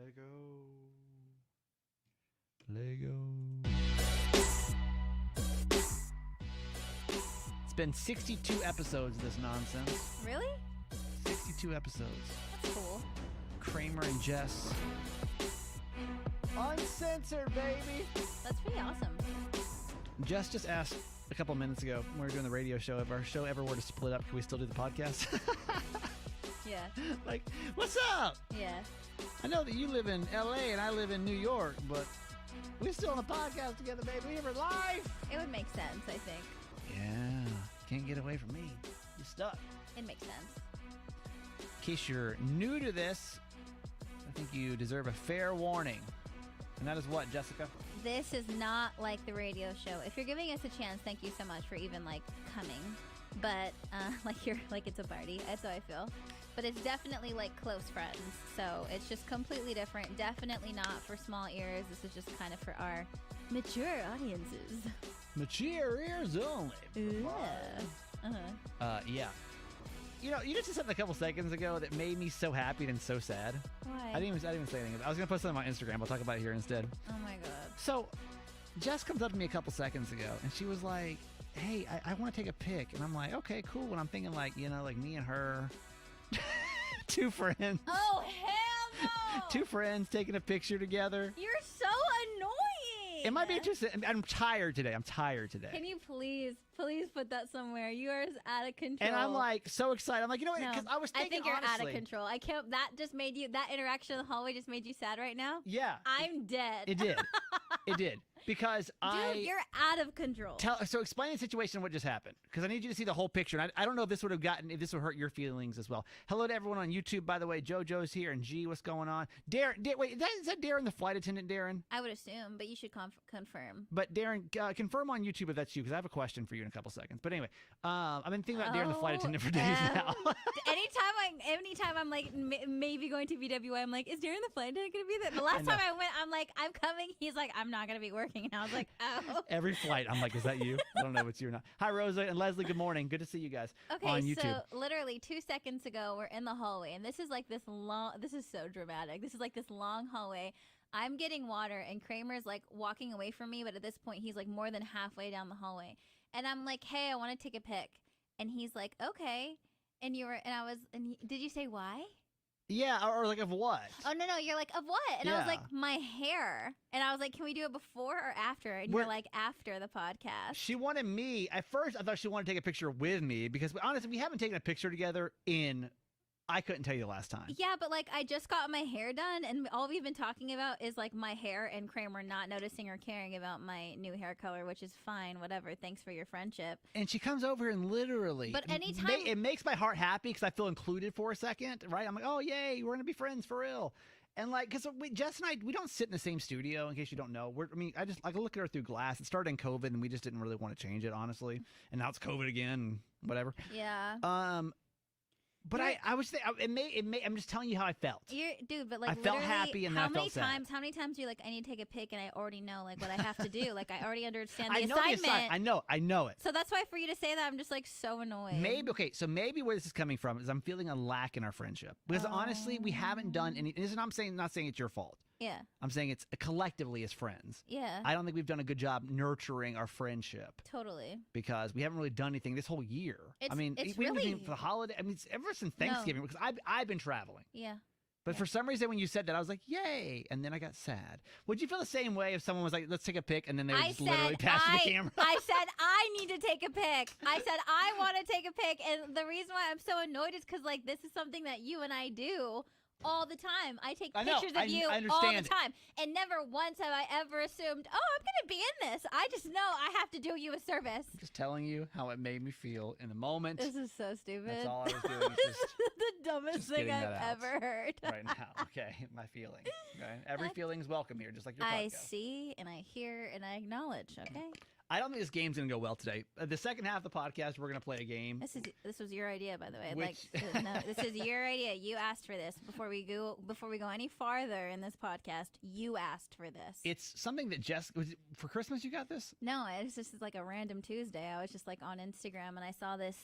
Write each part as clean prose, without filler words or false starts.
Lego. It's been 62 episodes of this nonsense. Really? 62 episodes. That's cool. Kramer and Jess. Uncensored, baby. That's pretty awesome. Jess just asked a couple minutes ago when we were doing the radio show, if our show ever were to split up, can we still do the podcast? Yeah. Like, what's up? Yeah. I know that you live in L.A. and I live in New York, but we're still on a podcast together, baby. We have life. It would make sense, I think. Yeah. Can't get away from me. You're stuck. It makes sense. In case you're new to this, I think you deserve a fair warning. And that is what, Jessica? This is not like the radio show. If you're giving us a chance, thank you so much for even coming. But like it's a party. That's how I feel. But it's definitely like close friends. So it's just completely different. Definitely not for small ears. This is just kind of for our mature audiences. Mature ears only. Yeah. Yeah. You know, you just said something a couple seconds ago that made me so happy and so sad. Why? I didn't even say anything. I was going to post something on Instagram. I'll talk about it here instead. Oh my god. So, Jess comes up to me a couple seconds ago, and she was like, hey, I want to take a pic. And I'm like, okay, cool. And I'm thinking like me and her, two friends. Oh, hell no! Two friends taking a picture together. You're so annoying! It might be interesting. I'm tired today. Can you please put that somewhere? You are out of control. And I'm like so excited. I'm like, you know what? Because No, I was thinking, I think you're honestly, out of control. I can't. That interaction in the hallway just made you sad right now. Yeah. I'm dead. It did. It did. Because Dude, you're out of control. So explain the situation and what just happened. Because I need you to see the whole picture. And I don't know if this would hurt your feelings as well. Hello to everyone on YouTube, by the way. JoJo's here and G, what's going on? Darren, wait, is that Darren, the flight attendant, Darren? I would assume, but you should confirm. But Darren, confirm on YouTube if that's you, because I have a question for you in a couple seconds. But anyway, I've been thinking about Darren, the flight attendant, for days now. anytime I'm like maybe going to VWA, I'm like, is Darren the flight attendant going to be there? The last time I went, I'm like, I'm coming. He's like, I'm not going to be working. And I was like, oh. Every flight, I'm like, is that you? I don't know if it's you or not. Hi, Rosa and Leslie. Good morning. Good to see you guys on YouTube. So literally 2 seconds ago, we're in the hallway, and this is like this long. This is so dramatic. This is like this long hallway. I'm getting water, and Kramer's like walking away from me, but at this point, he's like more than halfway down the hallway, and I'm like, hey, I want to take a pic, and he's like, okay, did you say why? Yeah, or like of what? Oh, no, you're like, of what? And I was like, my hair. And I was like, can we do it before or after? And you're like, after the podcast. She wanted me. At first, I thought she wanted to take a picture with me because, honestly, we haven't taken a picture together I couldn't tell you the last time. Yeah, but like I just got my hair done, and all we've been talking about is like my hair and Kramer not noticing or caring about my new hair color, which is fine. Whatever. Thanks for your friendship. And she comes over and literally, but anytime it makes my heart happy because I feel included for a second, right? I'm like, oh yay, we're gonna be friends for real. And like, because Jess and I, we don't sit in the same studio. In case you don't know, I look at her through glass. It started in COVID, and we just didn't really want to change it, honestly. And now it's COVID again, and whatever. Yeah. But I was I'm just telling you how I felt. Dude, but like I felt happy and then I felt sad. How many times are you like, I need to take a pic and I already know like what I have to do? Like I already understand the I know assignment. I know it. So that's why for you to say that, I'm just like so annoyed. Maybe where this is coming from is I'm feeling a lack in our friendship. Because honestly, we haven't done any, I'm not saying it's your fault. Yeah. I'm saying it's collectively as friends. Yeah. I don't think we've done a good job nurturing our friendship. Totally. Because we haven't really done anything this whole year. It's we really haven't for the holiday. I mean, it's ever since Thanksgiving because I've been traveling. Yeah. But for some reason, when you said that, I was like, yay. And then I got sad. Would you feel the same way if someone was like, let's take a pic, and then they would just literally pass you the camera? I said, I need to take a pic. I said, I want to take a pic. And the reason why I'm so annoyed is because, like, this is something that you and I do all the time. I take pictures of you all the time. And never once have I ever assumed, oh, I'm going to be in this. I just know I have to do you a service. I'm just telling you how it made me feel in the moment. This is so stupid. That's all I was doing. This is the dumbest thing I've ever heard. Right now. Okay. My feelings. Okay. Every feeling's welcome here, just like your podcast. I see and I hear and I acknowledge. Okay. I don't think this game's going to go well today. The second half of the podcast, we're going to play a game. This was your idea, by the way. This is your idea. You asked for this before we go any farther in this podcast. You asked for this. It's something that for Christmas you got this? No, it's just like a random Tuesday. I was just like on Instagram and I saw this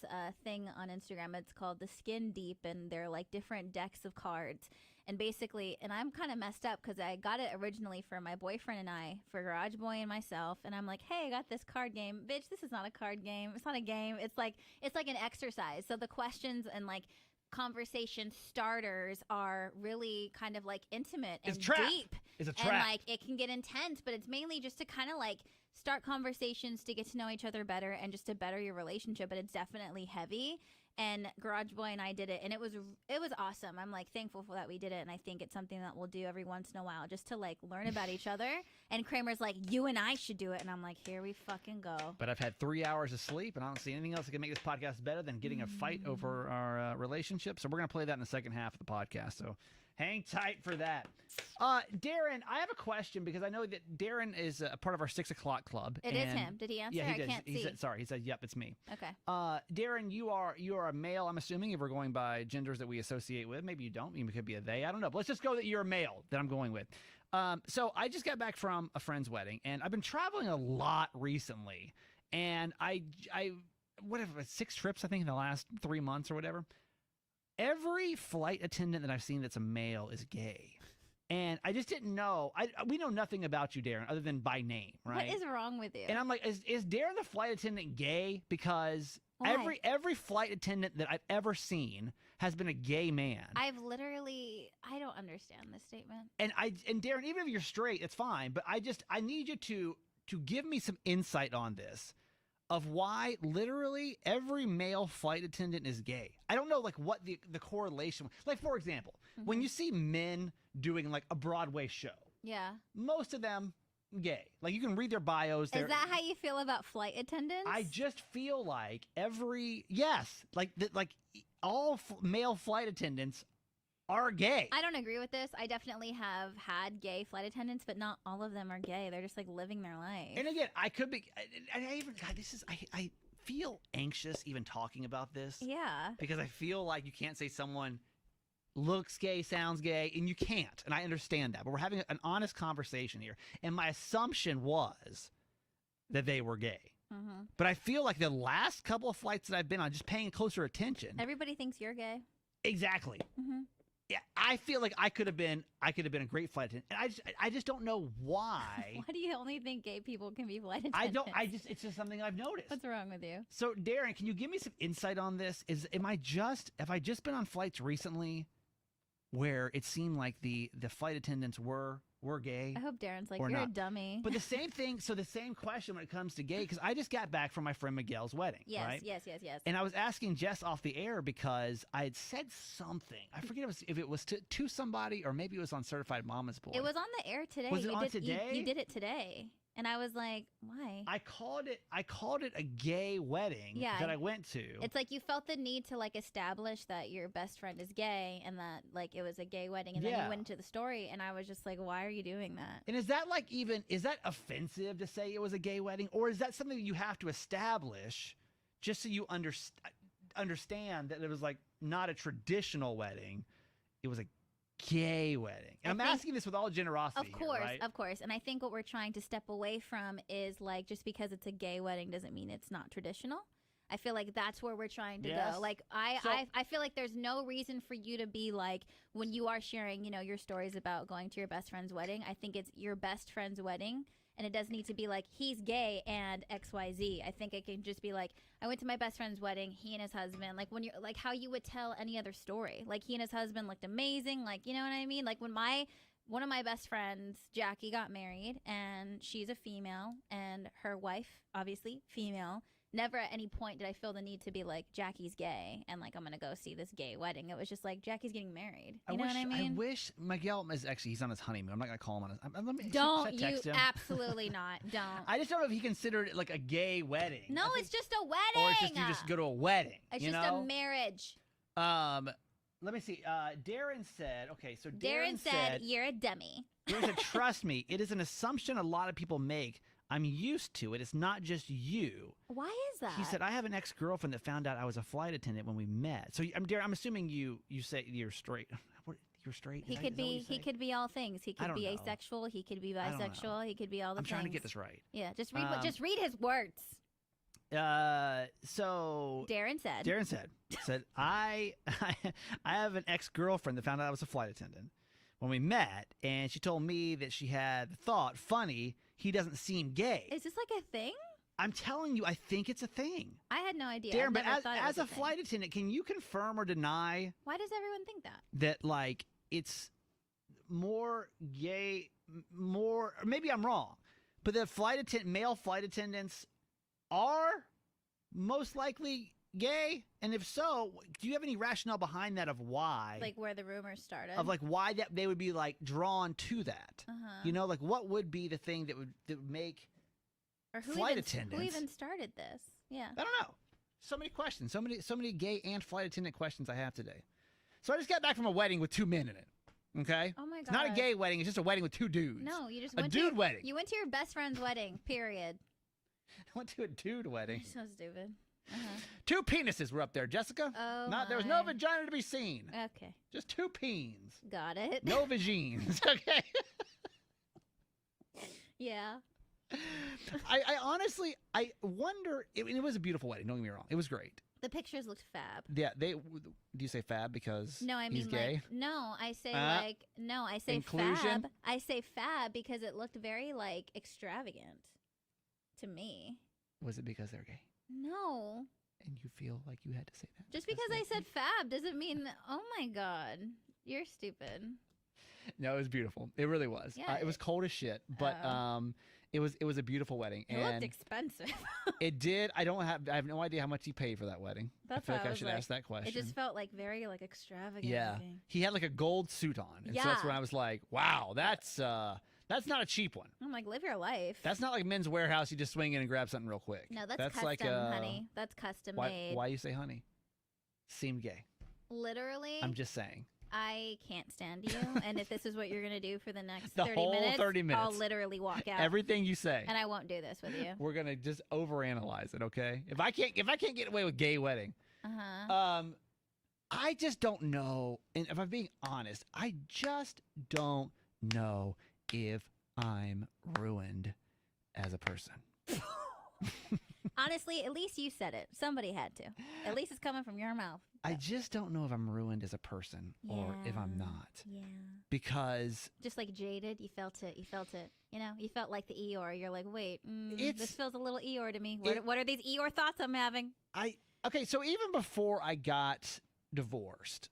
thing on Instagram. It's called the Skin Deep, and they're like different decks of cards. And basically, and I'm kind of messed up because I got it originally for my boyfriend and I, for Garage Boy and myself. And I'm like, hey, I got this card game. Bitch, this is not a card game. It's not a game. It's like an exercise. So the questions and like conversation starters are really kind of like intimate and deep. It's a trap. And like it can get intense, but it's mainly just to kind of like start conversations to get to know each other better and just to better your relationship. But it's definitely heavy. And Garage Boy and I did it, and it was awesome. I'm like thankful for that we did it, and I think it's something that we'll do every once in a while just to like learn about each other. And Kramer's like, you and I should do it, and I'm like, here we fucking go. But I've had 3 hours of sleep, and I don't see anything else that can make this podcast better than getting a fight over our relationship. So we're gonna play that in the second half of the podcast. So hang tight for that. Darren, I have a question because I know that Darren is a part of our 6 o'clock club. It is him. Did he answer? Yeah, he did. I can't see. He said, yep, it's me. Okay. Darren, you are a male, I'm assuming, if we're going by genders that we associate with. Maybe you don't. You could be a they. I don't know. But let's just go that you're a male that I'm going with. So I just got back from a friend's wedding, and I've been traveling a lot recently. And I whatever, 6 trips, I think, in the last 3 months or whatever. Every flight attendant that I've seen that's a male is gay. And I just didn't know. We know nothing about you, Darren, other than by name, right? What is wrong with you? And I'm like, is Darren the flight attendant gay? Because Why? every flight attendant that I've ever seen has been a gay man. I don't understand this statement. And Darren, even if you're straight, it's fine. But I need you to give me some insight on this. Of why literally every male flight attendant is gay. I don't know like what the correlation. Like for example, when you see men doing like a Broadway show, yeah, most of them gay. Like you can read their bios. Is that how you feel about flight attendants? I just feel like all male flight attendants are gay. I don't agree with this. I definitely have had gay flight attendants, but not all of them are gay. They're just like living their life. And again, I could be. I feel anxious even talking about this. Yeah. Because I feel like you can't say someone looks gay, sounds gay, and you can't. And I understand that. But we're having an honest conversation here. And my assumption was that they were gay. Mm-hmm. But I feel like the last couple of flights that I've been on, just paying closer attention. Everybody thinks you're gay. Exactly. Mm-hmm. Yeah, I feel like I could have been a great flight attendant. And I just don't know why. Why do you only think gay people can be flight attendants? It's just something I've noticed. What's wrong with you? So Darren, can you give me some insight on this? Have I just been on flights recently where it seemed like the flight attendants were gay? I hope Darren's like, you're not a dummy. But the same thing, so the same question when it comes to gay, because I just got back from my friend Miguel's wedding, right? Yes. And I was asking Jess off the air because I had said something. I forget if it was to somebody or maybe it was on Certified Mama's Boy. It was on the air today. Was it on today? You did it today. And I was like, why? I called it a gay wedding that I went to. It's like you felt the need to like establish that your best friend is gay and that like it was a gay wedding, and then you went into the story, and I was just like, why are you doing that? And is that offensive to say it was a gay wedding, or is that something that you have to establish just so you understand that it was like not a traditional wedding, it was a gay wedding? And I'm asking this with all generosity. Of course. And I think what we're trying to step away from is like, just because it's a gay wedding doesn't mean it's not traditional. I feel like that's where we're trying to go. Like I feel like there's no reason for you to be like, when you are sharing, your stories about going to your best friend's wedding, I think it's your best friend's wedding. And it doesn't need to be like, he's gay and XYZ. I think it can just be like, I went to my best friend's wedding, he and his husband, like when you're like how you would tell any other story. Like he and his husband looked amazing. Like, you know what I mean? Like when one of my best friends, Jackie, got married, and she's a female, and her wife, obviously female. Never at any point did I feel the need to be like, Jackie's gay and like I'm gonna go see this gay wedding. It was just like, Jackie's getting married. You know what I mean? I wish Miguel is actually, he's on his honeymoon. I'm not gonna call him on his. Don't you? Absolutely not. Don't. I just don't know if he considered it like a gay wedding. No, it's just a wedding. Or it's just you just go to a wedding. It's just a marriage. Let me see. Darren said, okay, so Darren said you're a dummy. Darren said, trust me, it is an assumption a lot of people make. I'm used to it. It's not just you. Why is that? He said, I have an ex-girlfriend that found out I was a flight attendant when we met. So, Darren, I'm assuming you say you're straight. You're straight? He could be all things. He could be asexual. He could be bisexual. He could be all the things. I'm trying to get this right. Yeah, just read his words. So Darren said, I have an ex-girlfriend that found out I was a flight attendant. when we met, and she told me that she had thought, funny, he doesn't seem gay. Is this like a thing? I'm telling you, I think it's a thing. I had no idea. Darren, I've but never thought it as was a thing. flight attendant, can you confirm or deny Why does everyone think that? that, like, it's more gay, more, or maybe I'm wrong, but that male flight attendants are most likely gay? And if so, do you have any rationale behind that of why? Like where the rumors started. Of like why that they would be like drawn to that? Uh-huh. You know, like what would be the thing that would make or who flight even, attendants? Who even started this? Yeah. I don't know. So many questions. So many gay and flight attendant questions I have today. So I just got back from a wedding with 2 men in it. Okay? Oh my god. It's not a gay wedding, it's just a wedding with 2 dudes. No, you just a went dude to wedding. You went to your best friend's wedding. Period. I went to a dude wedding. You're so stupid. Uh-huh. 2 penises were up there, Jessica. Oh, There was no my. vagina to be seen. Okay. Just 2 peens. Got it. No vagines. Okay. Yeah. I honestly, I wonder. It was a beautiful wedding. Don't get me wrong. It was great. The pictures looked fab. Yeah. Do you say fab because No, I mean he's gay? like no, I say I say inclusion? fab. I say fab because it looked very like extravagant to me. Was it because they're gay? No. And you feel like you had to say that? Just because I said fab doesn't mean oh my god. You're stupid. No, it was beautiful. It really was. Yeah, It was cold as shit, but it was a beautiful wedding. It looked expensive. It did. I have no idea how much he paid for that wedding. That's I feel why like I I was should like- ask that question. It just felt like very like extravagant. yeah. looking. He had like a gold suit on. And so that's Yeah. when I was like, wow, that's not a cheap one. I'm like, live your life. That's not like Men's Warehouse. You just swing in and grab something real quick. No, that's custom, like honey. That's custom made. Why you say honey? Seemed gay. Literally, I'm just saying. I can't stand you, and if this is what you're gonna do for the next The 30 whole minutes, 30 minutes. I'll literally walk out. Everything you say. And I won't do this with you. We're gonna just overanalyze it, okay? If I can't get away with gay wedding, Uh-huh. I just don't know. And if I'm being honest, I just don't know if I'm ruined as a person. Honestly, at least you said it. Somebody had to. At least it's coming from your mouth. I just don't know if I'm ruined as a person or if I'm Yeah. not. Yeah. Because Just like jaded, you felt it. You felt it. You know, you felt like the Eeyore. You're like, wait, It's- this feels a little Eeyore to me. It- What are these Eeyore thoughts I'm having? okay, so even before I got divorced,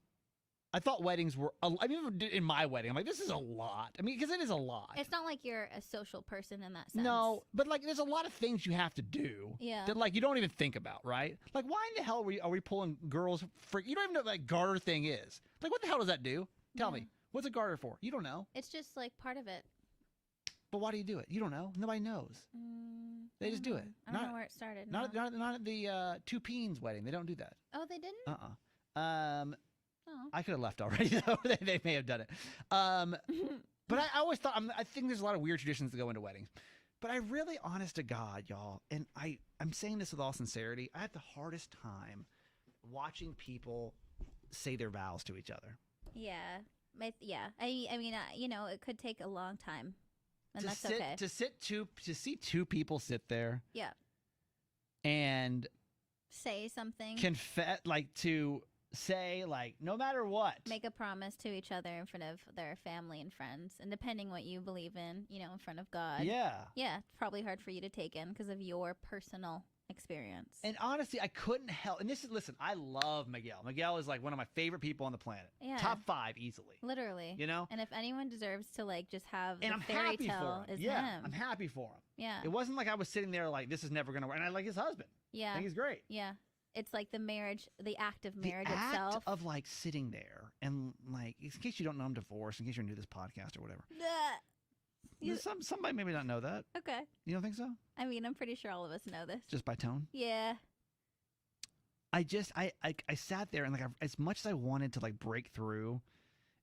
I thought weddings were, I mean, in my wedding, I'm like, this is a lot. I mean, because it is a lot. It's not like you're a social person in that sense. No, but like, there's a lot of things you have to do Yeah. that like you don't even think about, right? Like, why in the hell are we pulling girls? You don't even know what that garter thing is. Like, what the hell does that do? Tell Yeah. me, what's a garter for? You don't know. It's just like part of it. But why do you do it? You don't know. Nobody knows. They I just don't do know. it. I don't know where it started. Not no. at the 2 Peens wedding. They don't do that. Oh, they didn't? Oh. I could have left already though. they may have done it. But I always thought I think there's a lot of weird traditions that go into weddings. But I really, honest to God, y'all, and I'm saying this with all sincerity, I have the hardest time watching people say their vows to each other. Yeah. Yeah. I mean, you know, it could take a long time. And to that's sit, okay. To see 2 people sit there Yeah. and Say something. confess, like to say, like, no matter what. Make a promise to each other in front of their family and friends. And depending what you believe in, you know, in front of God. Yeah. Yeah. It's probably hard for you to take in because of your personal experience. And honestly, I couldn't help. And listen, I love Miguel. Miguel is like one of my favorite people on the planet. Yeah. Top 5 easily. Literally. You know? And if anyone deserves to like just have And the I'm fairy happy tale for him. is Yeah, him. I'm happy for him. Yeah. It wasn't like I was sitting there like, this is never going to work. And I like his husband. I Yeah. think he's great. Yeah. It's like the marriage, the act of marriage the act itself. of like sitting there and like, in case you don't know I'm divorced, in case you're new to this podcast or whatever. You- Somebody maybe not know that. Okay. You don't think so? I mean, I'm pretty sure all of us know this. Just by tone? Yeah. I sat there and like as much as I wanted to like break through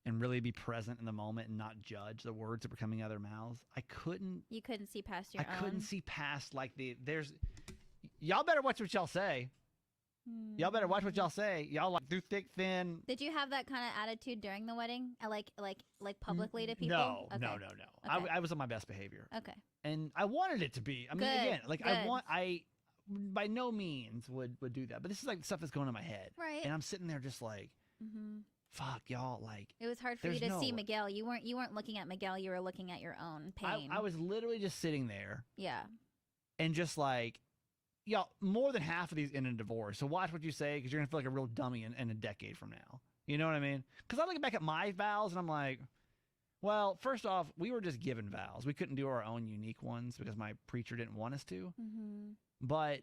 and really be present in the moment and not judge the words that were coming out of their mouths, I couldn't. You couldn't see past your I own. couldn't see past like y'all better watch what y'all say. Y'all better watch what y'all say. Y'all like through thick, thin. Did you have that kind of attitude during the wedding? Like publicly to people? No, Okay. no. Okay. I was on my best behavior, Okay. and I wanted it to be. I mean, Good, again, like good. I by no means would do that. But this is like stuff that's going in my head, Right. and I'm sitting there just like, Mm-hmm. fuck y'all, like It was hard for you there's to see no- Miguel. You weren't looking at Miguel. You were looking at your own pain. I was literally just sitting there yeah. and just like, y'all, more than half of these end in divorce. So watch what you say because you're gonna feel like a real dummy in a decade from now. You know what I mean? Because I look back at my vows and I'm like, well, first off, we were just given vows. We couldn't do our own unique ones because my preacher didn't want us to. Mm-hmm. But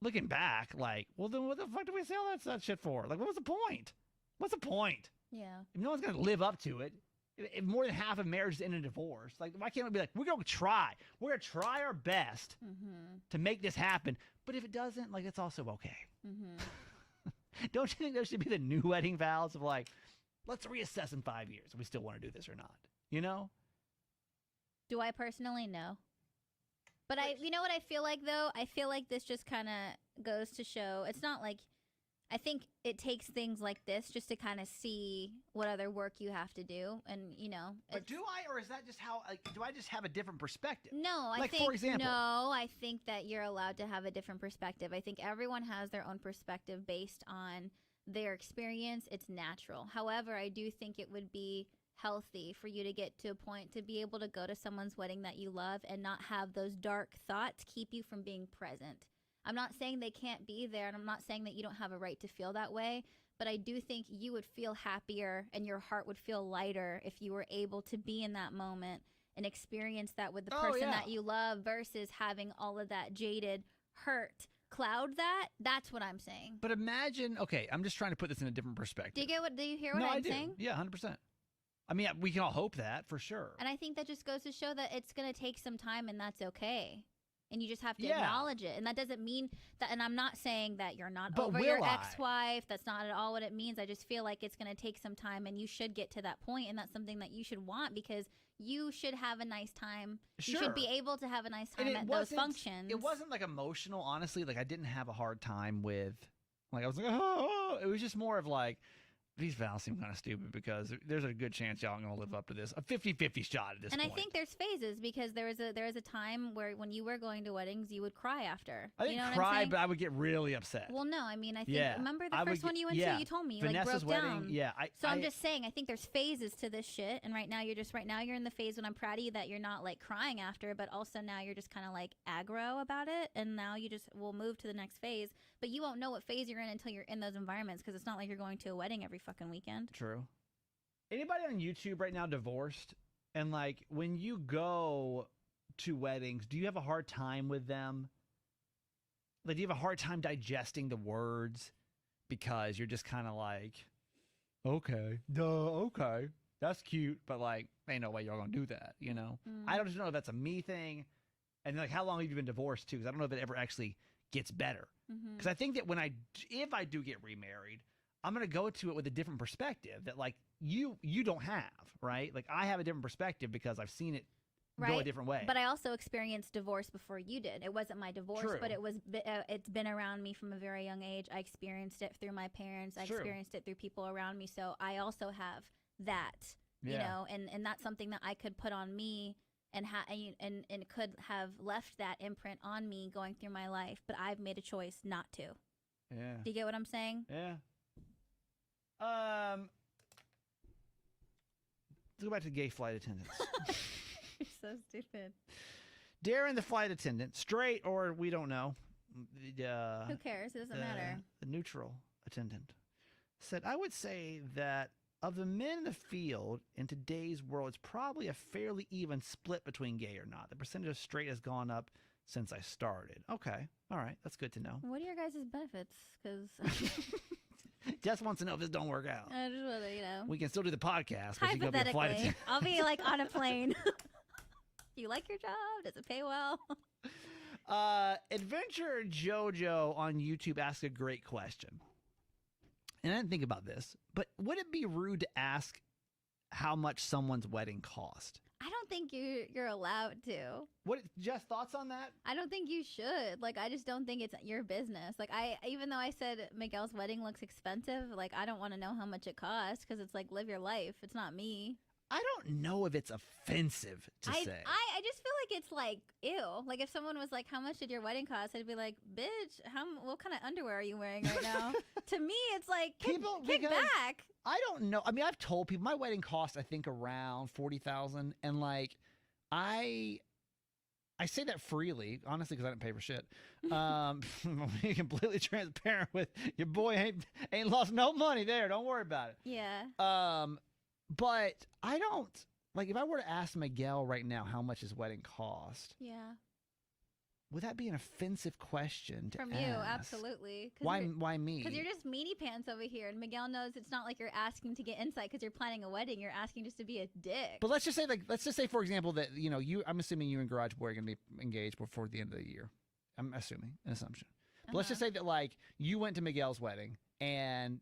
looking back, like, well, then what the fuck do we say all that shit for? Like, what was the point? What's the point? Yeah. If no one's going to live up to it, if more than half of marriages end in divorce, like, why can't we be like, we're going to try. We're going to try our best Mm-hmm. to make this happen. But if it doesn't, like, it's also okay. Mm-hmm. Don't you think there should be the new wedding vows of like, let's reassess in 5 years if we still want to do this or not? You know? Do I personally? No. But you know what I feel like though? I feel like this just kind of goes to show it's not like, I think it takes things like this just to kind of see what other work you have to do. And, you know. But do I, or is that just how, like, do I just have a different perspective? No, I Like, think, for example. no, I think that you're allowed to have a different perspective. I think everyone has their own perspective based on their experience. It's natural. However, I do think it would be healthy for you to get to a point to be able to go to someone's wedding that you love and not have those dark thoughts keep you from being present. I'm not saying they can't be there, and I'm not saying that you don't have a right to feel that way, but I do think you would feel happier and your heart would feel lighter if you were able to be in that moment and experience that with the person that you love versus having all of that jaded hurt cloud that. That's what I'm saying. But imagine, okay, I'm just trying to put this in a different perspective. Do you hear what No, I'm I do. saying? Yeah, 100%. I mean, we can all hope that for sure. And I think that just goes to show that it's going to take some time and that's okay. And you just have to Yeah. acknowledge it. And that doesn't mean that, and I'm not saying that you're not But over will your I? ex-wife. That's not at all what it means. I just feel like it's going to take some time and you should get to that point. And that's something that you should want because you should have a nice time. You Sure. should be able to have a nice And time it at those wasn't- functions. It wasn't like emotional, honestly. Like, I didn't have a hard time with, like, I was like, oh, it was just more of like, these vows seem kind of stupid because there's a good chance y'all aren't going to live up to this. A 50-50 shot at this And point. I think there's phases because there was a time where when you were going to weddings, you would cry after. I didn't you know what cry, I'm saying? but I would get really upset. Well, no, I mean, I think, Yeah. remember the I would first one get- you went yeah. to? You told me, you Vanessa's like broke wedding, down. yeah. So I'm just saying, I think there's phases to this shit, and right now you're in the phase when I'm proud of you that you're not like crying after, but also now you're just kind of like aggro about it, and now you just will move to the next phase, but you won't know what phase you're in until you're in those environments because it's not like you're going to a wedding every fucking weekend. True. Anybody on YouTube right now divorced? And like, when you go to weddings, do you have a hard time with them? Like, do you have a hard time digesting the words because you're just kind of like, okay, okay, that's cute, but like, ain't no way y'all gonna do that, you know? I don't just know if that's a me thing, and like, how long have you been divorced too? Because I don't know if it ever actually gets better. Because I think that if I do get remarried, I'm gonna go to it with a different perspective that like you don't have, right? Like, I have a different perspective because I've seen it go a different way. But I also experienced divorce before you did. It wasn't my divorce, True. but it's been around me from a very young age. I experienced it through my parents. I True. experienced it through people around me. So I also have that, you know, and that's something that I could put on me and could have left that imprint on me going through my life. But I've made a choice not to. Yeah. Do you get what I'm saying? Yeah. Let's go back to gay flight attendants. You're so stupid. Darren, the flight attendant, straight or we don't know. Who cares? It doesn't matter. The neutral attendant said, I would say that of the men in the field in today's world, it's probably a fairly even split between gay or not. The percentage of straight has gone up since I started. Okay. All right. That's good to know. What are your guys' benefits? Because Jess wants to know if this don't work out. I just want to, you know. We can still do the podcast, but you go be a flight Hypothetically, attendant. I'll be like on a plane. Do you like your job? Does it pay well? Adventure Jojo on YouTube asked a great question. And I didn't think about this, but would it be rude to ask how much someone's wedding cost? I don't think you're allowed to. What, Jess, thoughts on that? I don't think you should. Like, I just don't think it's your business. Like, even though I said Miguel's wedding looks expensive, like, I don't want to know how much it costs because it's like, live your life. It's not me. I don't know if it's offensive to say. I just feel like it's like ew. Like if someone was like, "How much did your wedding cost?" I'd be like, "Bitch, what kind of underwear are you wearing right now?" To me, it's like kick back. I don't know. I mean, I've told people my wedding cost I think around $40,000, and like I say that freely, honestly, because I didn't pay for shit. Be completely transparent with your boy ain't lost no money there. Don't worry about it. Yeah. But I don't like if I were to ask Miguel right now how much his wedding cost. Yeah. Would that be an offensive question to From ask? you? Absolutely. Why me? Because you're just meanie pants over here, and Miguel knows it's not like you're asking to get insight because you're planning a wedding. You're asking just to be a dick. But let's just say for example that I'm assuming you and Garage Boy are gonna be engaged before the end of the year. I'm assuming an assumption. But let's just say that like you went to Miguel's wedding and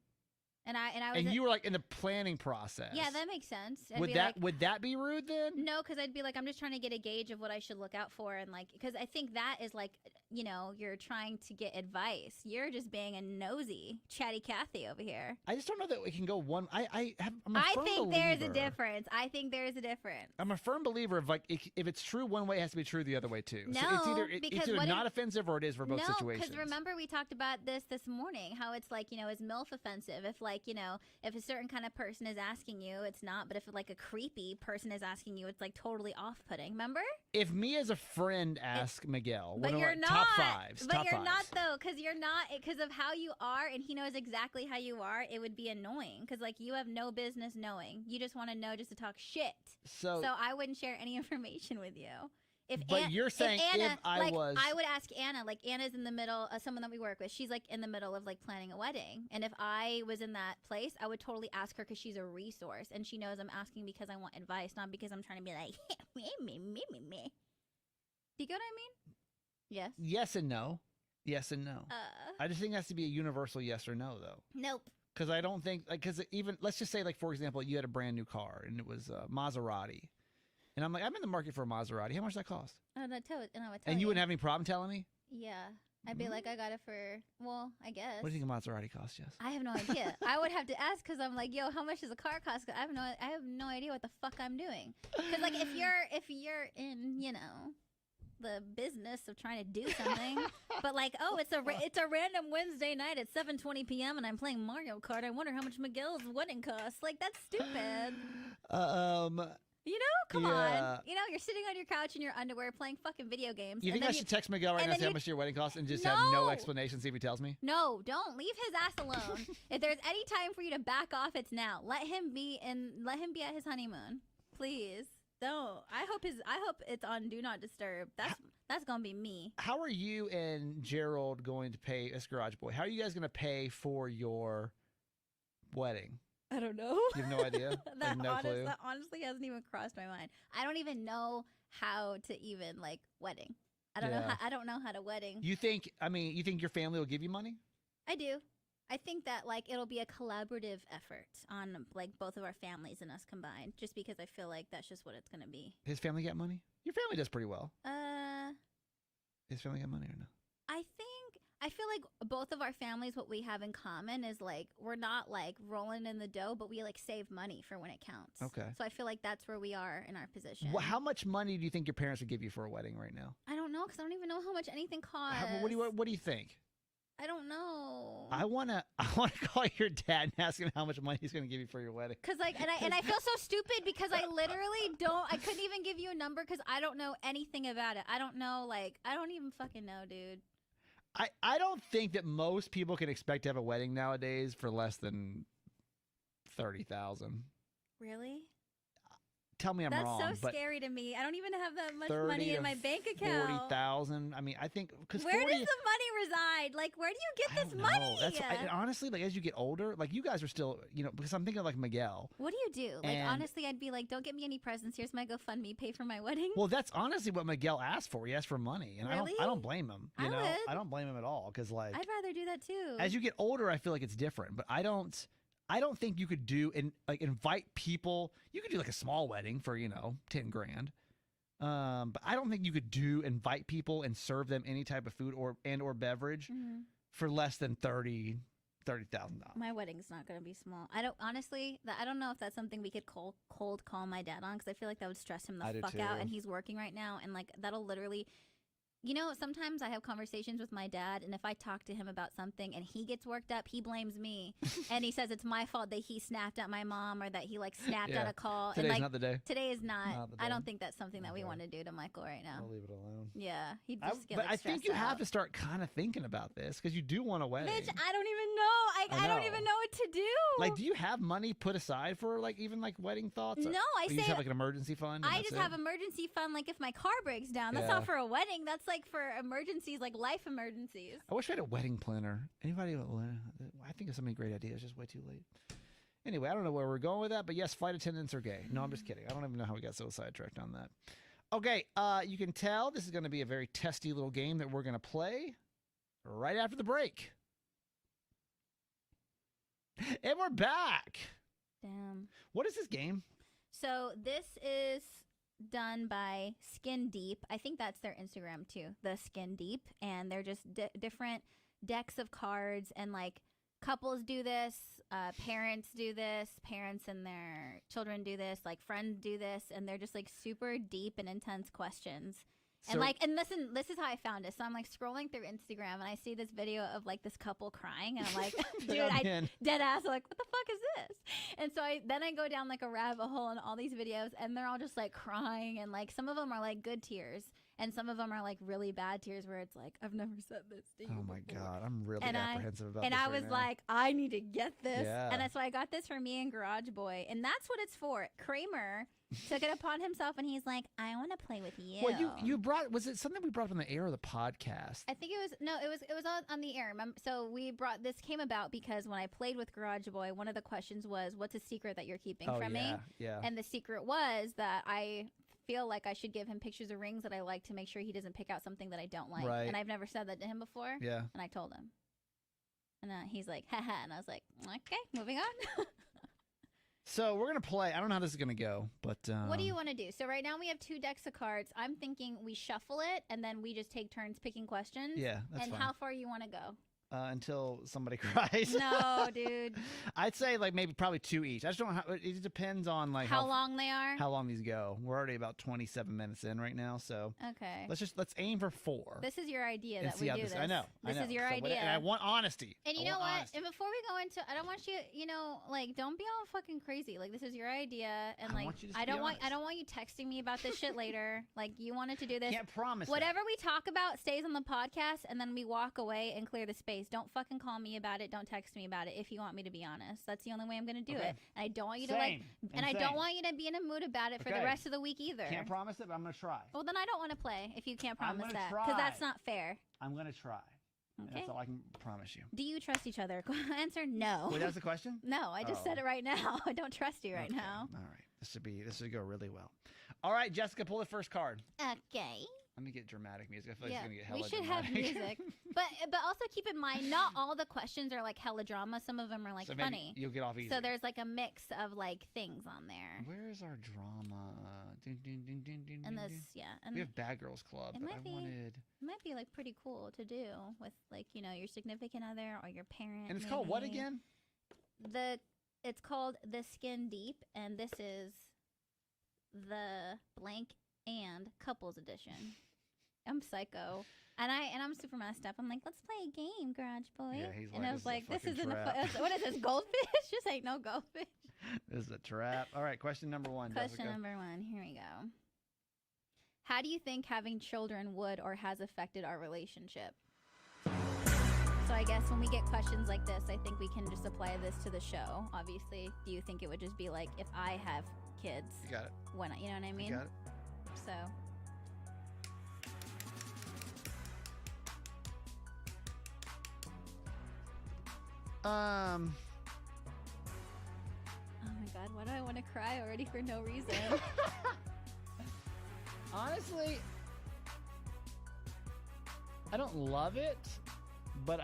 you were like in the planning process. Yeah, that makes sense. Would that be rude then? No, because I'd be like, I'm just trying to get a gauge of what I should look out for, and like, because I think that is like, you're trying to get advice. You're just being a nosy, chatty Cathy over here. I just don't know that we can go one. I'm a firm think believer. There's a difference. I think there's a difference. I'm a firm believer of like if it's true one way, it has to be true the other way too. No, so it's either not offensive or it is for both situations. Because remember we talked about this morning, how it's like, is MILF offensive? If like, if a certain kind of person is asking you, it's not. But if like a creepy person is asking you, it's like totally off-putting. Remember? If me as a friend ask Miguel, but you're not. Top fives. But you're not though, because you're not. Because of how you are, and he knows exactly how you are. It would be annoying because like you have no business knowing. You just want to know just to talk shit. So I wouldn't share any information with you. You're saying if I would ask Anna, like Anna's in the middle, someone that we work with, she's like in the middle of like planning a wedding. And if I was in that place, I would totally ask her because she's a resource and she knows I'm asking because I want advice, not because I'm trying to be like, me. Do you get what I mean? Yes. Yes and no. Yes and no. I just think it has to be a universal yes or no though. Nope. Because I don't think, because even, let's just say like, for example, you had a brand new car and it was a Maserati. And I'm like, I'm in the market for a Maserati. How much does that cost? I would tell and you wouldn't have any problem telling me? Yeah. I'd be like, I got it for, well, I guess. What do you think a Maserati costs, Jess? I have no idea. I would have to ask because I'm like, yo, how much does a car cost? I have no idea what the fuck I'm doing. Because like if you're in, the business of trying to do something, but like, oh, it's a random Wednesday night at 7:20 p.m. and I'm playing Mario Kart. I wonder how much Miguel's wedding costs. Like that's stupid. Come on. You're sitting on your couch in your underwear playing fucking video games. You think I should text Miguel right now and say how much your wedding costs and just have no explanation, see if he tells me? No, don't. Leave his ass alone. If there's any time for you to back off, it's now. Let him be at his honeymoon. Please. Don't. I hope it's on Do Not Disturb. That's gonna be me. How are you and Gerald going to pay as Garage Boy? How are you guys gonna pay for your wedding? I don't know. You have no idea? That clue? That honestly hasn't even crossed my mind. I don't even know how to even like wedding. I don't know how to wedding. You think your family will give you money? I do. I think that like it'll be a collaborative effort on like both of our families and us combined, just because I feel like that's just what it's gonna be. His family get money? Your family does pretty well. His family get money or no? I feel like both of our families, what we have in common is like we're not like rolling in the dough, but we like save money for when it counts. Okay. So I feel like that's where we are in our position. Well, how much money do you think your parents would give you for a wedding right now? I don't know because I don't even know how much anything costs. What do you think? I don't know. I wanna call your dad and ask him how much money he's gonna give you for your wedding. Cause like, and I feel so stupid because I literally I couldn't even give you a number because I don't know anything about it. I don't know, like, I don't even fucking know, dude. I don't think that most people can expect to have a wedding nowadays for less than $30,000. Really? Tell me I'm wrong. That's so scary to me. I don't even have that much 30 money in my bank account. 40,000. I mean, I think because where does the money reside? Like, where do you get this money? Honestly, like as you get older, like you guys are still, because I'm thinking of like Miguel. What do you do? Like honestly, I'd be like, don't get me any presents. Here's my GoFundMe. Pay for my wedding. Well, that's honestly what Miguel asked for. He asked for money, and really? I don't blame him. I would. I don't blame him at all because like I'd rather do that too. As you get older, I feel like it's different, but I don't think you could invite people. You could do like a small wedding for, 10 grand. But I don't think you could invite people and serve them any type of food or beverage for less than 30 $30,000. My wedding's not going to be small. I don't honestly. I don't know if that's something we could cold call my dad on because I feel like that would stress him I the do fuck out. too. And he's working right now, and like that'll literally. You know, sometimes I have conversations with my dad, and if I talk to him about something and he gets worked up, he blames me. And he says it's my fault that he snapped at my mom or that he, like, snapped at a call. Today's and, like, not the day. Today is not. Not the I day. don't think that's something that we want to do to Michael right now. I'll leave it alone. Yeah, he'd just get, But like, I think stressed you have out. to start kind of thinking about this because you do want a wedding. Bitch, I don't even know. I don't even know what to do. Like, do you have money put aside for, like, even, like, wedding thoughts? No, Or I you say just have, like, an emergency fund? I just have emergency fund, like, if my car breaks down. That's Yeah. not for a wedding. That's, like, for emergencies, like life emergencies. I wish I had a wedding planner. Anybody? I think of so many great ideas. Just way too late. Anyway, I don't know where we're going with that, but yes, flight attendants are gay. No, I'm just kidding. I don't even know how we got so sidetracked on that. Okay, you can tell this is going to be a very testy little game that we're going to play right after the break. And we're back. Damn. What is this game? So this is done by Skin Deep. I think that's their Instagram too, the Skin Deep, and they're just different decks of cards, and like couples do this, parents do this, parents and their children do this, like friends do this, and they're just like super deep and intense questions. So, And listen, this is how I found it. So I'm like scrolling through Instagram and I see this video of like this couple crying, and I'm like, dude, I dead ass, like, what the fuck is this? And so I go down like a rabbit hole in all these videos, and they're all just like crying, and like some of them are like good tears, and some of them are like really bad tears where it's like, I've never said this to you. Oh my before. God, I'm really And apprehensive about and this. I right was now. like, I need to get this. Yeah. And that's why I got this for me and Garage Boy. And that's what it's for. Kramer took it upon himself, and he's like, I want to play with you. Well, you brought, was it something we brought up on the air or the podcast? I think it was on the air. So this came about because when I played with Garage Boy, one of the questions was, what's a secret that you're keeping from me? Yeah. And the secret was that I feel like I should give him pictures of rings that I like to make sure he doesn't pick out something that I don't like. Right. And I've never said that to him before. Yeah. And I told him. And he's like, haha. And I was like, okay, moving on. So we're going to play. I don't know how this is going to go, but... What do you want to do? So right now we have 2 decks of cards. I'm thinking we shuffle it, and then we just take turns picking questions. Yeah, that's And fine. how far you want to go? Until somebody cries. No, dude. I'd say like maybe probably 2 each. I just don't know how, it depends on like How long they are? how long these go. We're already about 27 minutes in right now, so Okay. let's aim for 4. This is your idea and that see we how do this. this. I know. This is your So idea. and I want honesty. And you I know want what? honesty. And before we go into, I don't want you, like, don't be all fucking crazy. Like, this is your idea, and I like, want you to I be don't want honest. you texting me about this shit later. Like, you wanted to do this. Can't promise. Whatever we talk about stays on the podcast, and then we walk away and clear the space. Don't fucking call me about it. Don't text me about it if you want me to be honest. That's the only way I'm going to do Okay. it. And I don't want you to Same. and I don't want you to be in a mood about it for the Okay. rest of the week either. Can't promise it, but I'm gonna try. Well, then I don't want to play if you can't I'm promise gonna that, try. because that's not fair. I'm gonna try. And Okay. that's all I can promise you. Do you trust each other? Answer no. Wait, that's the question? No, I just said Oh. it right now. I don't trust you right Okay. now. All right. This should go really well. All right, Jessica, pull the first card. Okay. Let me get dramatic music. I feel like Yeah, it's gonna get hella we should dramatic. have music, but also keep in mind, not all the questions are like hella drama. Some of them are like So maybe funny. You'll get off easy. So there's like a mix of like things on there. Where is our drama? Dun, dun, dun, dun, dun, And dun, this, dun. yeah, and We have Bad Girls Club, It but might I be- wanted. it might be like pretty cool to do with like, your significant other or your parent. And it's called what maybe. again? It's called The Skin Deep, and this is the blank and couples edition. I'm psycho. And I'm super messed up. I'm like, let's play a game, Garage Boy. Yeah, he's and like, I was "This is a like, this fucking isn't trap." what is this, goldfish? Just ain't no goldfish. This is a trap. All right, question number 1. Question Jessica. number 1. Here we go. How do you think having children would or has affected our relationship? So I guess when we get questions like this, I think we can just apply this to the show. Obviously, do you think it would just be like if I have kids, You got it. when you know what I mean? You got it. So Um. oh my god, why do I want to cry already for no reason? Honestly, I don't love it, but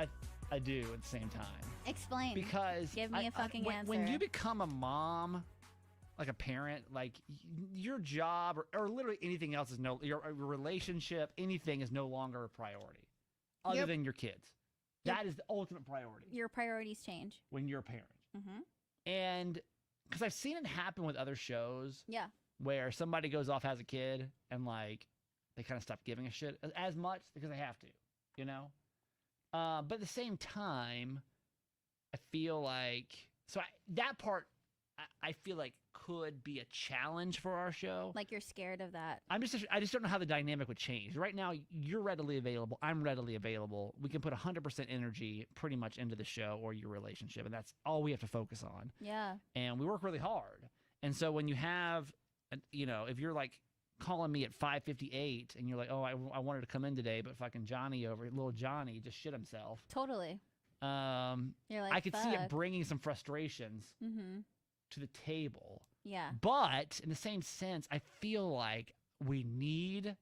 I do at the same time. Explain. Because Give me a fucking when answer. you become a mom, like a parent, like your job or literally anything else is your relationship, anything is no longer a priority other Yep. than your kids. That is the ultimate priority Your priorities change. when you're a parent. Mm-hmm. And because I've seen it happen with other shows Yeah. where somebody goes off as a kid and like they kind of stop giving a shit as much because they have to, you know? But at the same time, I feel like that part I feel like could be a challenge for our show. Like you're scared of that. I just don't know how the dynamic would change. Right now, you're readily available. I'm readily available. We can put 100% energy pretty much into the show or your relationship, and that's all we have to focus on. Yeah. And we work really hard. And so when you have, if you're like calling me at 5:58 and you're like, oh, I wanted to come in today, but fucking little Johnny just shit himself. Totally. You're like, I could see it fuck. bringing some frustrations Mm-hmm. to the table. Yeah. But in the same sense, I feel like we need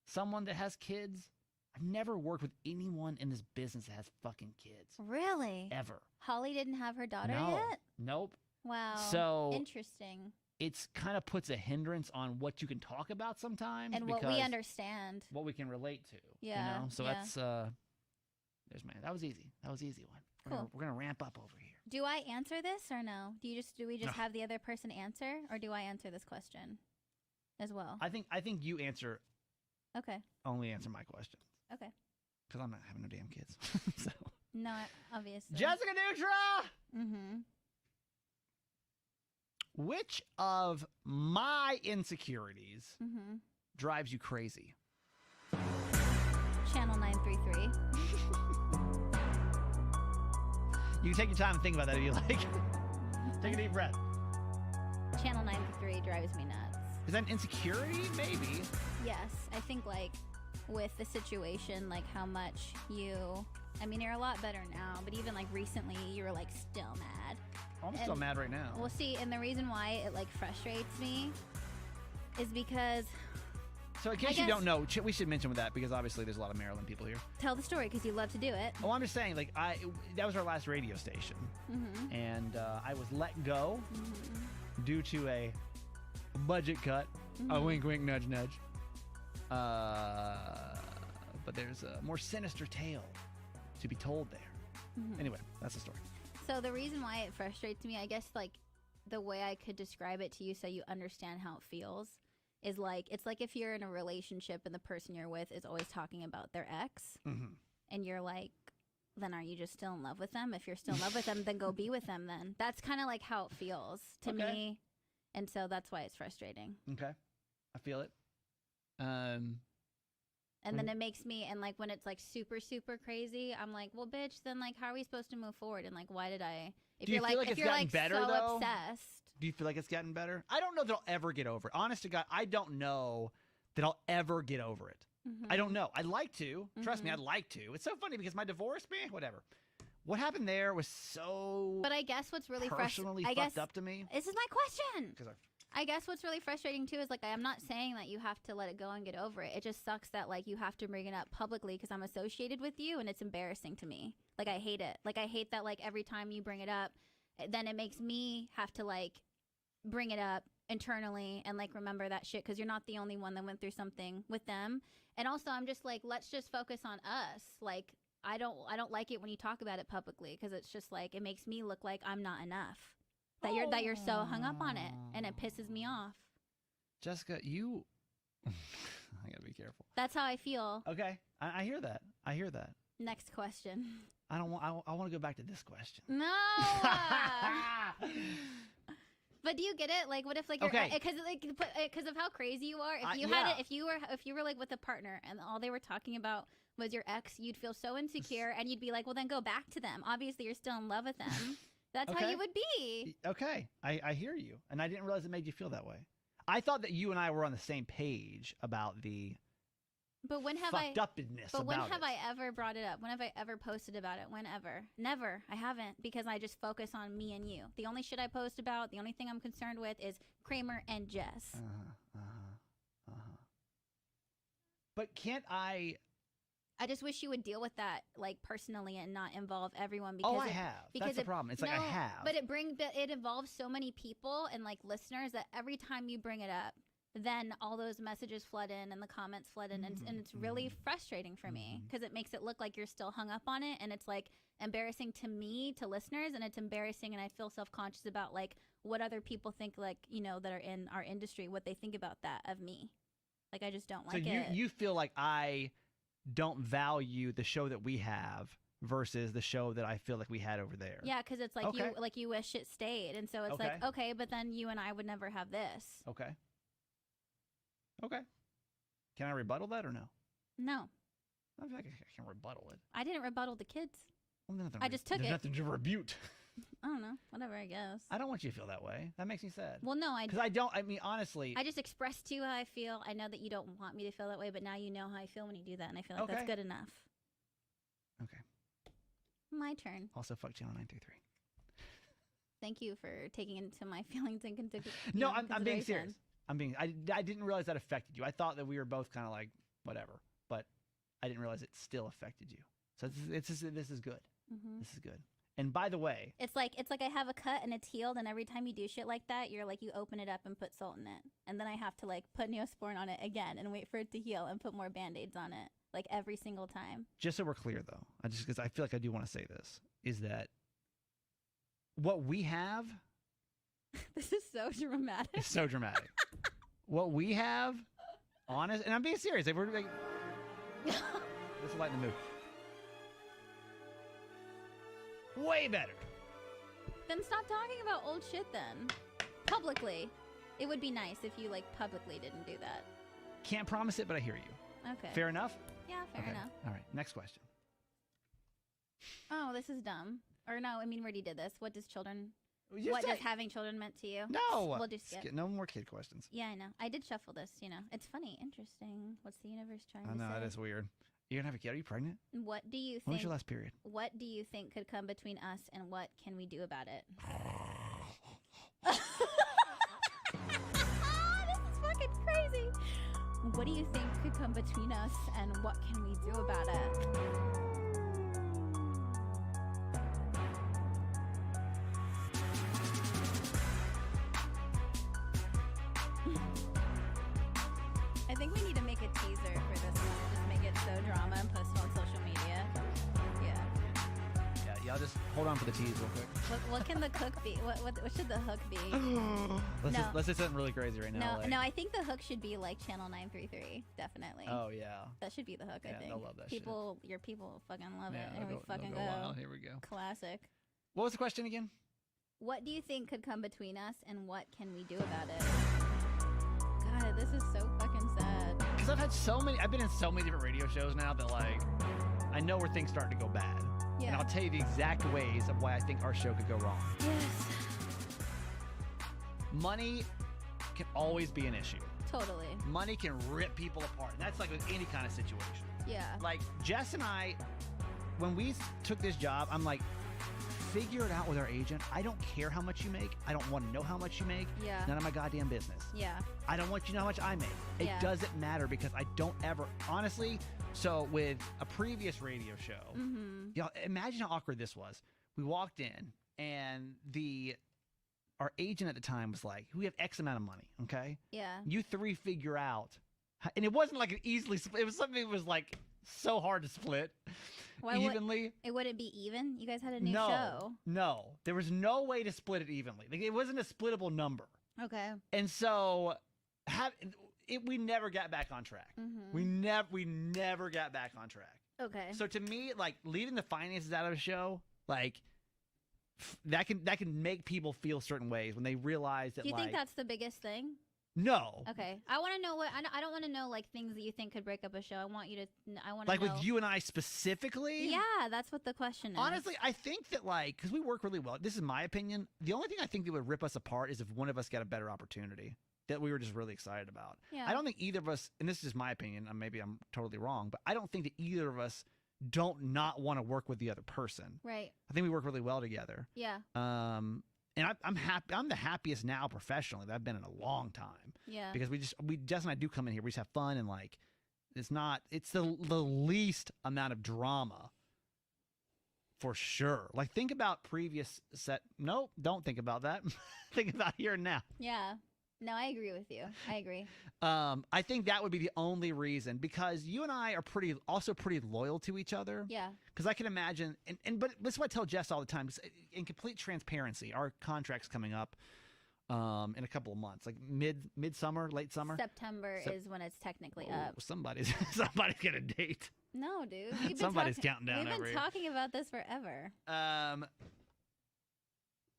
someone that has kids. I've never worked with anyone in this business that has fucking kids. Really? Ever. Holly didn't have her daughter No. yet? Nope. Wow. So interesting. it's kind of puts a hindrance on what you can talk about sometimes. And what we understand. What we can relate to. Yeah, You know? So yeah. that's, that was easy. That was an easy one. Cool. We're gonna ramp up over here. Do I answer this or no? Do we just have the other person answer, or do I answer this question as well? I think you Okay. only answer my questions. Okay. Because I'm not having no damn kids. So No, obviously. Jessica Dutra! Mm-hmm. Which of my insecurities Mm-hmm. drives you crazy? Channel 933. You can take your time and think about that if you like. Take a deep breath. Channel 933 drives me nuts. Is that an insecurity? Maybe. Yes, I think like with the situation, like how much you're a lot better now, but even like recently you were like still mad. I'm still mad right now. Well, see, and the reason why it like frustrates me is because So in case you don't know, we should mention with that because obviously there's a lot of Maryland people here. tell the story because you love to do it. Oh, I'm just saying, like that was our last radio station, Mm-hmm. and I was let go Mm-hmm. due to a budget cut. A wink, wink, nudge, nudge. But there's a more sinister tale to be told there. Mm-hmm. Anyway, that's the story. So the reason why it frustrates me, I guess, like the way I could describe it to you so you understand how it feels is like it's like if you're in a relationship and the person you're with is always talking about their ex, Mm-hmm. and you're like, then are you just still in love with them? If you're still in love with them, then go be with them. Then that's kind of like how it feels to Okay. me, and so that's why it's frustrating. Okay, I feel it. And then it makes me, and like when it's like super, super crazy, I'm like, well, bitch, then like, how are we supposed to move forward? And like, why did I? If Do you you're feel like, like if it's you're gotten like better, so though? obsessed, Do you feel like it's gotten better? I don't know that I'll ever get over it. Honest to God, I don't know that I'll ever get over it. Mhm. I don't know. I'd like to. Trust me, Mhm. I'd like to. It's so funny because my divorce, man, whatever. What happened there was so But I guess what's really personally frustrating, fucked up to me. This is my question. Because I guess what's really frustrating too is like I'm not saying that you have to let it go and get over it. It just sucks that like you have to bring it up publicly because I'm associated with you and it's embarrassing to me. Like I hate it. Like I hate that like every time you bring it up, then it makes me have to like bring it up internally and like remember that shit because you're not the only one that went through something with them. And also I'm just like let's just focus on us. Like I don't like it when you talk about it publicly because it's just like it makes me look like I'm not enough. That you're so hung up on it and it pisses me off. Jessica, you I gotta be careful. That's how I feel. Okay. I hear that. I hear that. Next question. I don't want I want to go back to this question. No. But do you get it? Like, what if like you're Okay. because of how crazy you are? If you yeah. had it, if you were like with a partner and all they were talking about was your ex, you'd feel so insecure and you'd be like, well, then go back to them. Obviously, you're still in love with them. That's how Okay. you would be. Okay. I hear you. And I didn't realize it made you feel that way. I thought that you and I were on the same page about the But when have fucked upness But when about have it. I ever brought it up? When have I ever posted about it? Whenever? Never. I haven't because I just focus on me and you. The only shit I post about, the only thing I'm concerned with is Kramer and Jess. But can't I? I just wish you would deal with that like personally and not involve everyone Oh, because I it, have. because That's the it- problem. It's like I no, have. But it involves so many people and like listeners that every time you bring it up, then all those messages flood in and the comments flood in, and it's really frustrating for me because it makes it look like you're still hung up on it, and it's like embarrassing to me, to listeners, and it's embarrassing, and I feel self-conscious about like what other people think, like, you know, that are in our industry, what they think about that of me. Like, I just don't like it. So you feel like I don't value the show that we have versus the show that I feel like we had over there. Yeah, because it's like you wish it stayed, and so it's like, okay, but then you and I would never have this. Okay. Can I rebuttal that or no? No. I feel like I can rebuttal it. I didn't rebuttal the kids. Well, I just took it. There's nothing to rebut. I don't know. Whatever, I guess. I don't want you to feel that way. That makes me sad. Well, no, because I don't. I mean, honestly, I just expressed to you how I feel. I know that you don't want me to feel that way, but now you know how I feel when you do that, and I feel like that's good enough. Okay. My turn. Also, fuck Channel 933. Thank you for taking into my feelings and consideration. No, I'm being serious. I didn't realize that affected you. I thought that we were both kind of like whatever, but I didn't realize it still affected you. So this is good. This is good. And by the way, it's like I have a cut and it's healed, and every time you do shit like that, you're like, you open it up and put salt in it, and then I have to like put Neosporin on it again and wait for it to heal and put more Band-Aids on it, like every single time. Just so we're clear, though, because I feel like I do want to say this, is that what we have. This is so dramatic. It's so dramatic. What we have, honest, and I'm being serious. If we're like, this will lighten the mood. Way better. Then stop talking about old shit then. Publicly. It would be nice if you, like, publicly didn't do that. Can't promise it, but I hear you. Okay. Fair enough? Yeah, fair enough. All right, next question. Oh, this is dumb. Or no, I mean, we already did this. What does having children meant to you? No. We'll just skip. No more kid questions. Yeah, I know. I did shuffle this, you know. It's funny. Interesting. What's the universe trying to say? I know, that is weird. You're going to have a kid? Are you pregnant? What do you think? When was your last period? What do you think could come between us, and what can we do about it? This is fucking crazy. What do you think could come between us, and what can we do about it? I think we need to make a teaser for this one. Just make it so drama and post it on social media. Yeah, I'll just hold on for the tease real quick. What can the hook be? What should the hook be? Let's do something really crazy right now. No, I think the hook should be like Channel 933. Definitely. Oh, yeah. That should be the hook, I think. I love that Your people fucking love it. Yeah, Here we fucking go. Wild. Here we go. Classic. What was the question again? What do you think could come between us, and what can we do about it? God, this is so fucking sad. Because I've been in so many different radio shows now that, like, I know where things start to go bad. Yeah. And I'll tell you the exact ways of why I think our show could go wrong. Yes. Money can always be an issue. Totally. Money can rip people apart. And that's like with any kind of situation. Yeah. Like, Jess and I, when we took this job, I'm like, figure it out with our agent. I don't care how much you make. I don't want to know how much you make. Yeah. None of my goddamn business. Yeah. I don't want you to know how much I make. It doesn't matter because I don't ever, honestly. So with a previous radio show, you know, imagine how awkward this was. We walked in and our agent at the time was like, we have X amount of money. Okay. Yeah. You three figure out. And it wasn't like an easily split. It was something that was like so hard to split. Evenly. It wouldn't be even? You guys had a new show. No. There was no way to split it evenly. Like, it wasn't a splittable number. Okay. And so we never got back on track. We never got back on track. Okay. So to me, like, leaving the finances out of a show, like, that can make people feel certain ways when they realize that. Do you think that's the biggest thing? No. Okay. I want to know I don't want to know, like, things that you think could break up a show. I want to know. Like, with you and I specifically? Yeah, that's what the question is. Honestly, I think that, like, because we work really well. This is my opinion. The only thing I think that would rip us apart is if one of us got a better opportunity that we were just really excited about. Yeah. I don't think either of us, and this is just my opinion, and maybe I'm totally wrong, but I don't think that either of us don't not want to work with the other person. Right. I think we work really well together. Yeah. And I'm happy. I'm the happiest now professionally that I've been in a long time. Yeah. Because Jess and I do come in here. We just have fun, and, like, it's the least amount of drama for sure. Like, think about previous set. Nope, don't think about that. Think about here and now. Yeah. No, I agree with you. I agree. I think that would be the only reason, because you and I are also pretty loyal to each other. Yeah. Because I can imagine, but this is what I tell Jess all the time. In complete transparency, our contract's coming up in a couple of months, like midsummer, late summer. September is when it's technically up. Somebody's gonna date. No, dude. We've been Somebody's counting down. We've been talking about this forever.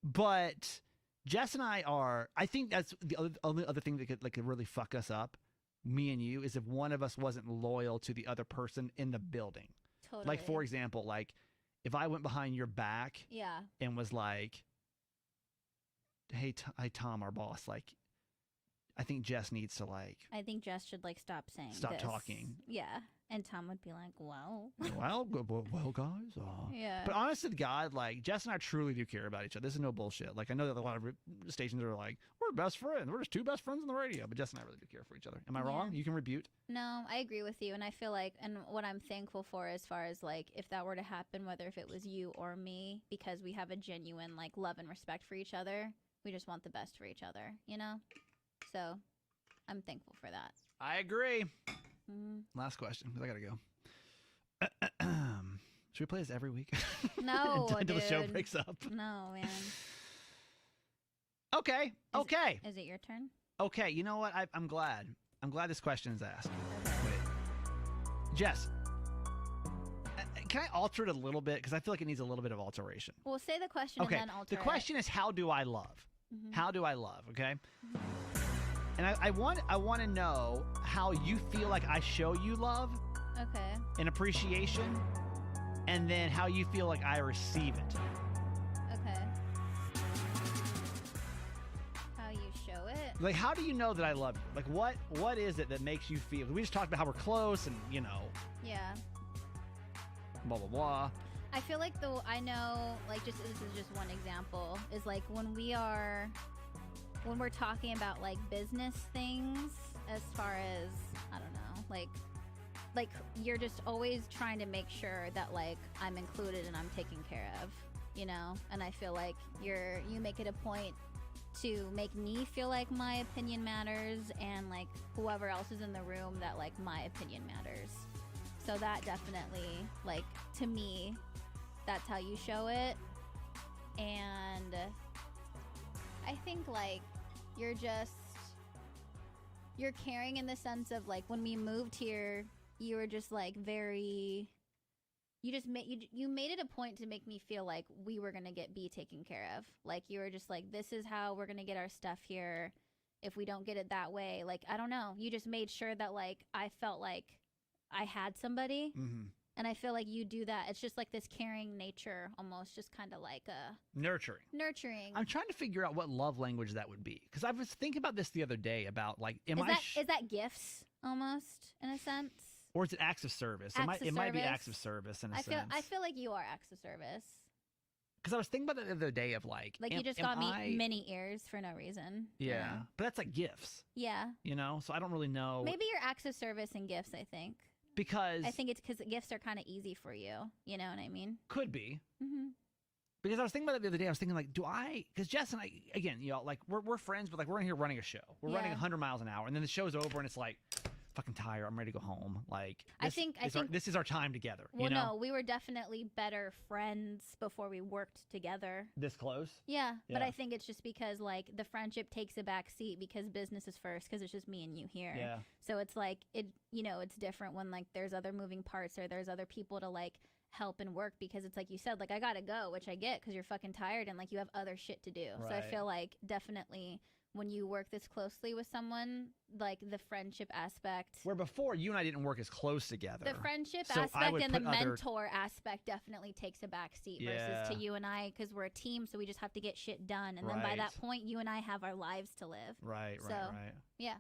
But Jess and I are. I think that's the only other thing that could really fuck us up, me and you, is if one of us wasn't loyal to the other person in the building. Totally. Like, for example, like if I went behind your back, yeah, and was like, "Hey, Tom, our boss, like, I think Jess needs to like." I think Jess should like stop this. Talking. Yeah, and Tom would be like, "Well, well, guys." Yeah. But honestly, to God, like Jess and I truly do care about each other. This is no bullshit. Like, I know that a lot of stations are like, "We're best friends. We're just two best friends on the radio." But Jess and I really do care for each other. Am I wrong? You can rebuke. No, I agree with you, and I feel like, and what I'm thankful for, as far as like if that were to happen, whether if it was you or me, because we have a genuine like love and respect for each other. We just want the best for each other, you know? So I'm thankful for that. I agree. Mm-hmm. Last question, because I gotta go. Should we play this every week? No, until dude. the show breaks up. No, man. Okay. Is it your turn? Okay. You know what? I'm glad. I'm glad this question is asked. Okay. Wait, Jess. Can I alter it a little bit? Because I feel like it needs a little bit of alteration. Well, say the question and then alter the question is, how do I love? Mm-hmm. How do I love? Okay. Mm-hmm. And I want to know how you feel like I show you love. Okay. And appreciation, and then how you feel like I receive it. Okay. How you show it? Like, how do you know that I love you? Like, what is it that makes you feel? We just talked about how we're close, and Yeah. Blah blah blah. I feel like I know, like, this is just one example, is like when we're talking about like business things, as far as, I don't know, like you're just always trying to make sure that like I'm included and I'm taken care of, and I feel like you make it a point to make me feel like my opinion matters, and like whoever else is in the room, that like my opinion matters. So that definitely, like, to me, that's how you show it. And I think, like, you're caring in the sense of, like, when we moved here, you were just, like, you made it a point to make me feel like we were going to be taken care of. Like, you were just like, this is how we're going to get our stuff here. If we don't get it that way, like, I don't know. You just made sure that, like, I felt like I had somebody. Mm-hmm. And I feel like you do that. It's just like this caring nature, almost, just kind of like nurturing. Nurturing. I'm trying to figure out what love language that would be, because I was thinking about this the other day about, like, is that gifts almost, in a sense, or is it acts of service? It might be acts of service in a sense. I feel like you are acts of service. Because I was thinking about it the other day of like you just got me mini ears for no reason. Yeah, but that's like gifts. Yeah. So I don't really know. Maybe you're acts of service and gifts, I think. Because I think it's because gifts are kind of easy for you. You know what I mean? Could be. Mm-hmm. Because I was thinking about it the other day. I was thinking, like, because Jess and I, again, like, we're friends, but like we're in here running a show. We're running 100 miles an hour, and then the show's over, and it's like, fucking tired. I'm ready to go home. Like, this is our time together. Well, no, we were definitely better friends before we worked together. This close? Yeah, but I think it's just because like the friendship takes a back seat because business is first, because it's just me and you here. Yeah. So it's like it's different when like there's other moving parts or there's other people to like help and work, because it's like you said, like, I gotta go, which I get because you're fucking tired and like you have other shit to do. Right. So I feel like definitely when you work this closely with someone, like the friendship aspect. Where before, you and I didn't work as close together. The friendship aspect and the mentor aspect definitely takes a back seat versus to you and I, because we're a team, so we just have to get shit done. And then by that point, you and I have our lives to live. Right. Yeah.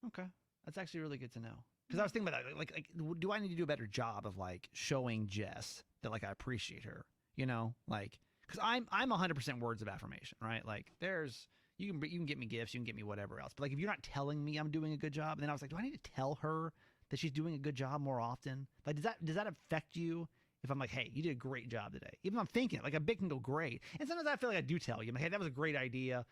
Okay. That's actually really good to know. Because I was thinking about that, like, do I need to do a better job of like showing Jess that like I appreciate her? Like, because I'm 100% words of affirmation, right? Like, you can get me gifts, you can get me whatever else, but like if you're not telling me I'm doing a good job, and then I was like, do I need to tell her that she's doing a good job more often? Like, does that affect you If I'm like, hey, you did a great job today. Even if I'm thinking it, like a bit can go great. And sometimes I feel like I do tell you, I'm like, hey, that was a great idea.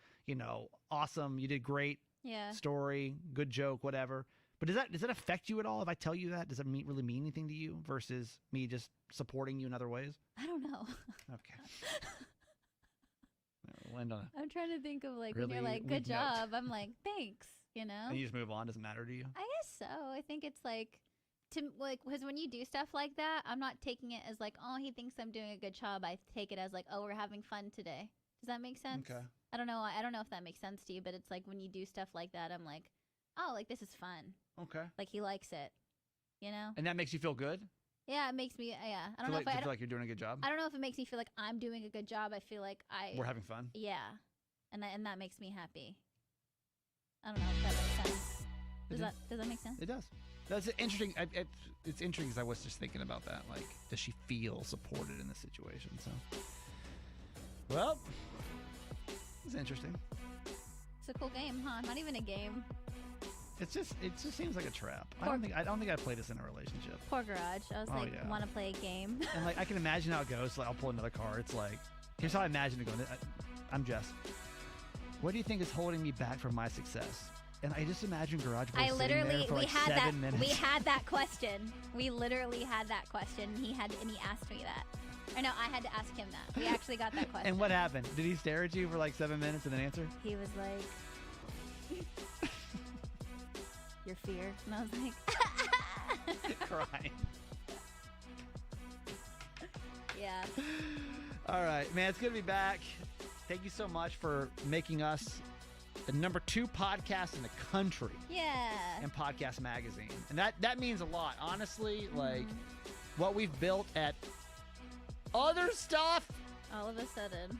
Awesome. You did great. Yeah. Story, good joke, whatever. But does that affect you at all if I tell you that? Does it really mean anything to you versus me just supporting you in other ways? I don't know. Okay. We'll end on I'm trying to think of like really when you're like, good weak note. job. I'm like, thanks. and you just move on. Doesn't matter to you. I guess so. I think it's like because when you do stuff like that, I'm not taking it as like, oh, he thinks I'm doing a good job. I take it as like, oh, we're having fun today. Does that make sense? Okay. I don't know. I don't know if that makes sense to you, but it's like when you do stuff like that, I'm like, oh, like this is fun. Okay. Like he likes it, And that makes you feel good? Yeah, it makes me. Yeah, I don't feel know like, if I feel like you're doing a good job? I don't know if it makes me feel like I'm doing a good job. I feel like We're having fun? Yeah, and that makes me happy. I don't know if that makes sense. Does that make sense? It does. That's interesting. It's interesting because I was just thinking about that. Like, does she feel supported in this situation? So, well, it's interesting. It's a cool game, huh? Not even a game. It just seems like a trap. I don't think I'd play this in a relationship. Poor Garage. I was want to play a game. And like I can imagine how it goes. Like I'll pull another card. It's like, here's how I imagine it going. I'm Jess. What do you think is holding me back from my success? And I just imagine Garage Boy sitting there for like 7 minutes. We had that question. We literally had that question. He asked me that. Or no, I had to ask him that. We actually got that question. And what happened? Did he stare at you for like 7 minutes and then answer? He was like, your fear. And I was like, crying. Yeah. All right, man, it's good to be back. Thank you so much for making us the #2 podcast in the country. Yeah. And Podcast Magazine. And that means a lot. Honestly, like what we've built at other stuff. All of a sudden.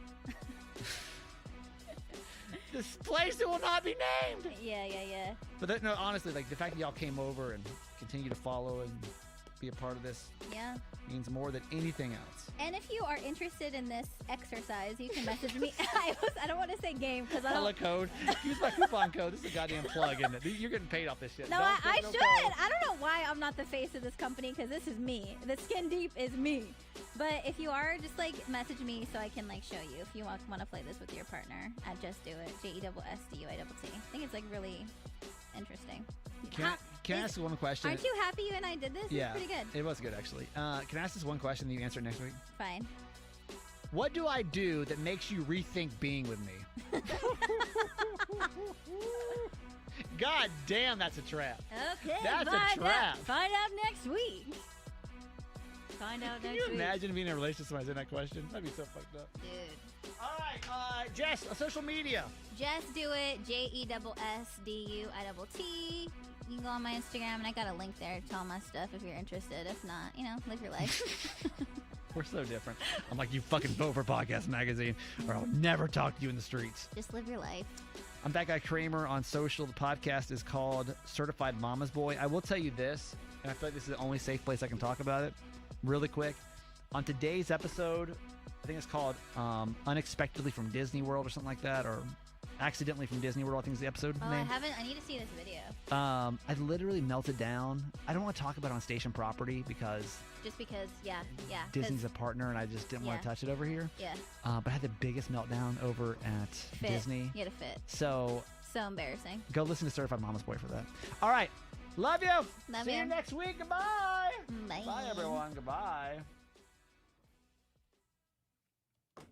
This place that will not be named. Yeah. But no, honestly, like the fact that y'all came over and continue to follow and be a part of this means more than anything else. And if you are interested in this exercise, you can message me. I don't want to say game because I don't. Color code. Use my coupon code. This is a goddamn plug, isn't it? You're getting paid off this shit. No, I should. Code. I don't know why I'm not the face of this company because this is me. The Skin Deep is me. But if you are, just like message me so I can like show you if you want to play this with your partner at Just Do It. JESSDUITT. I think it's like really interesting. Can I ask one question? Aren't you happy you and I did this? Yeah, it's pretty good. It was good actually. Can I ask this one question and you answer it next week? Fine. What do I do that makes you rethink being with me? God damn, that's a trap. Okay, that's a trap. Find out next week. Find out next week. Can you imagine being in a relationship with somebody asking that question? That'd be so fucked up. Dude. All right, Jess, social media. Just Do It, JESSDUITT. You can go on my Instagram, and I got a link there to all my stuff if you're interested. If not, live your life. We're so different. I'm like, you fucking vote for Podcast Magazine, or I'll never talk to you in the streets. Just live your life. I'm that guy Kramer on social. The podcast is called Certified Mama's Boy. I will tell you this, and I feel like this is the only safe place I can talk about it. Really quick. On today's episode, I think it's called Unexpectedly from Disney World or something like that, or Accidentally from Disney World, I think is the episode name. I haven't. I need to see this video. I literally melted down. I don't want to talk about it on station property because... Just because, yeah. Disney's a partner and I just didn't want to touch it over here. Yeah. But I had the biggest meltdown over at Disney. You had a fit. So embarrassing. Go listen to Certified Mama's Boy for that. All right. Love you. Love See you. you next week. Goodbye. Bye. Bye, everyone. Goodbye.